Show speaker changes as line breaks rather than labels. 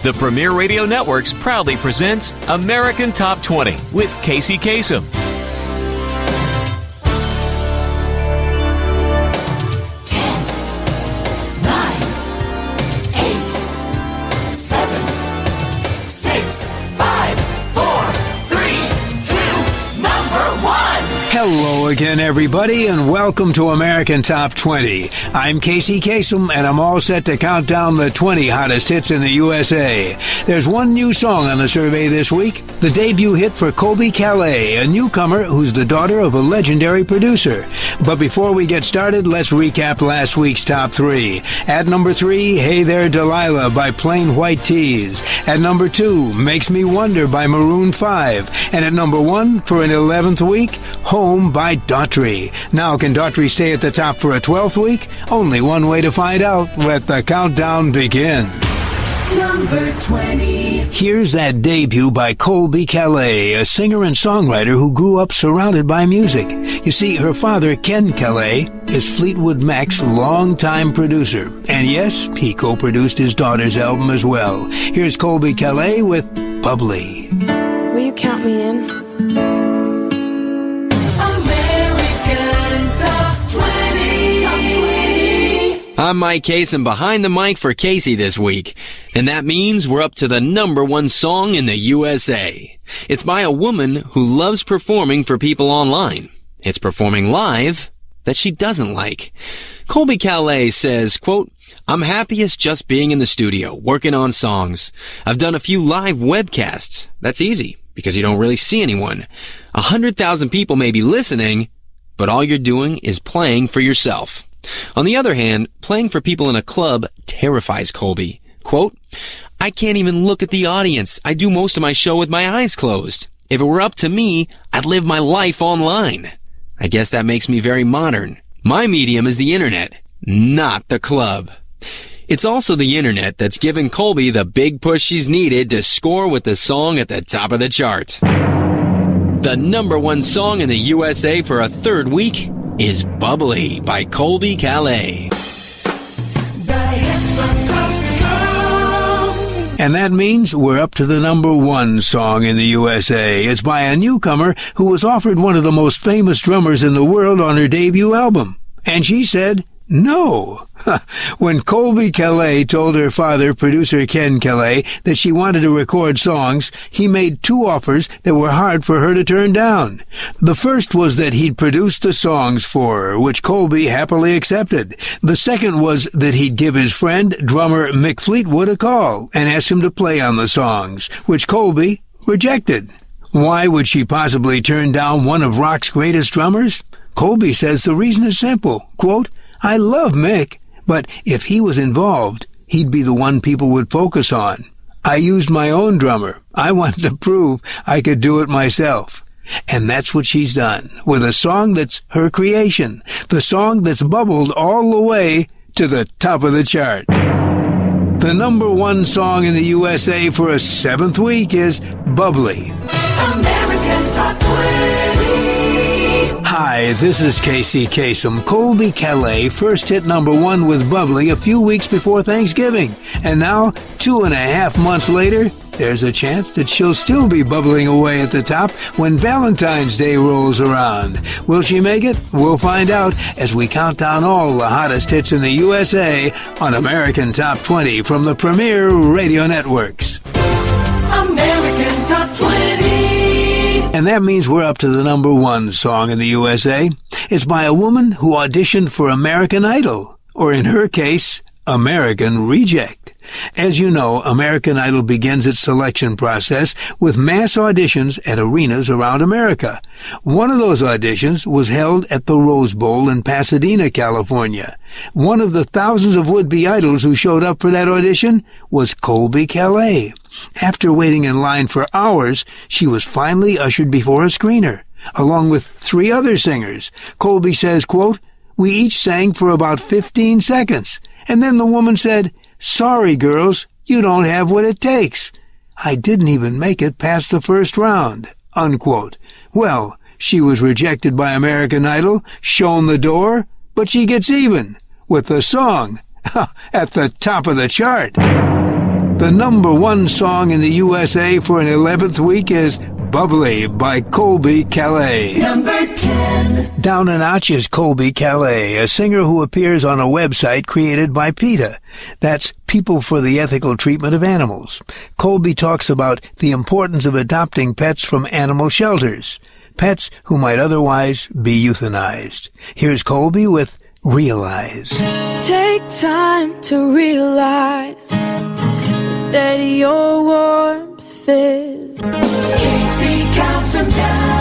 The Premier Radio Networks proudly presents American Top 20 with Colbie Caillat.
10, 9, 8, 7, 6, 5, 4, 3, 2, number 1.
Hello again, everybody, and welcome to American Top 20. I'm Colbie Caillat, and I'm all set to count down the 20 hottest hits in the USA. There's one new song on the survey this week, the debut hit for Colbie Caillat, a newcomer who's the daughter of a legendary producer. But before we get started, let's recap last week's top 3. At number 3, Hey There Delilah by Plain White Tees. At number 2, Makes Me Wonder by Maroon 5. And at number 1, for an 11th week, Home by Daughtry. Now, can Daughtry stay at the top for a 12th week? Only one way to find out. Let the countdown begin.
Number 20.
Here's that debut by Colbie Caillat, a singer and songwriter who grew up surrounded by music. You see, her father, Ken Caillat, is Fleetwood Mac's longtime producer. And yes, he co-produced his daughter's album as well. Here's Colbie Caillat with Bubbly.
Will you count me in?
I'm Mike Kasem behind the mic for Casey this week, and that means we're up to the number 1 song in the USA. It's by a woman who loves performing for people online. It's performing live that she doesn't like. Colbie Caillat says, quote, I'm happiest just being in the studio, working on songs. I've done a few live webcasts. That's easy, because you don't really see anyone. 100,000 people may be listening, but all you're doing is playing for yourself. On the other hand, playing for people in a club terrifies Colbie. Quote, I can't even look at the audience. I do most of my show with my eyes closed. If it were up to me, I'd live my life online. I guess that makes me very modern. My medium is the internet, not the club. It's also the internet that's given Colbie the big push she's needed to score with the song at the top of the chart. The number 1 song in the USA for a 3rd week is Bubbly by Colbie Caillat.
And that means we're up to the number 1 song in the USA. It's by a newcomer who was offered one of the most famous drummers in the world on her debut album. And she said no. When Colbie Caillat told her father, producer Ken Caillat, that she wanted to record songs, he made 2 offers that were hard for her to turn down. The first was that he'd produce the songs for her, which Colbie happily accepted. The second was that he'd give his friend, drummer Mick Fleetwood, a call and ask him to play on the songs, which Colbie rejected. Why would she possibly turn down one of rock's greatest drummers? Colbie says the reason is simple. Quote, I love Mick, but if he was involved, he'd be the one people would focus on. I used my own drummer. I wanted to prove I could do it myself. And that's what she's done, with a song that's her creation, the song that's bubbled all the way to the top of the chart. The number 1 song in the USA for a 7th week is Bubbly.
American Top 20.
Hi, this is Colbie Caillat. Colbie Caillat first hit number 1 with Bubbly a few weeks before Thanksgiving. And now, 2.5 months later, there's a chance that she'll still be bubbling away at the top when Valentine's Day rolls around. Will she make it? We'll find out as we count down all the hottest hits in the USA on American Top 20 from the Premier Radio Networks.
American Top 20.
And that means we're up to the number 1 song in the USA. It's by a woman who auditioned for American Idol, or in her case, American Reject. As you know, American Idol begins its selection process with mass auditions at arenas around America. One of those auditions was held at the Rose Bowl in Pasadena, California. One of the thousands of would-be idols who showed up for that audition was Colbie Caillat. After waiting in line for hours, she was finally ushered before a screener, along with 3 other singers. Colbie says, quote, we each sang for about 15 seconds, and then the woman said, sorry, girls, you don't have what it takes. I didn't even make it past the first round, unquote. Well, she was rejected by American Idol, shown the door, but she gets even with the song at the top of the chart. The number one song in the USA for an 11th week is Bubbly by Colbie Caillat.
Number 10.
Down a notch is Colbie Caillat, a singer who appears on a website created by PETA. That's People for the Ethical Treatment of Animals. Colbie talks about the importance of adopting pets from animal shelters, pets who might otherwise be euthanized. Here's Colbie with Realize.
Take time to realize that your warmth is
Casey counts them down.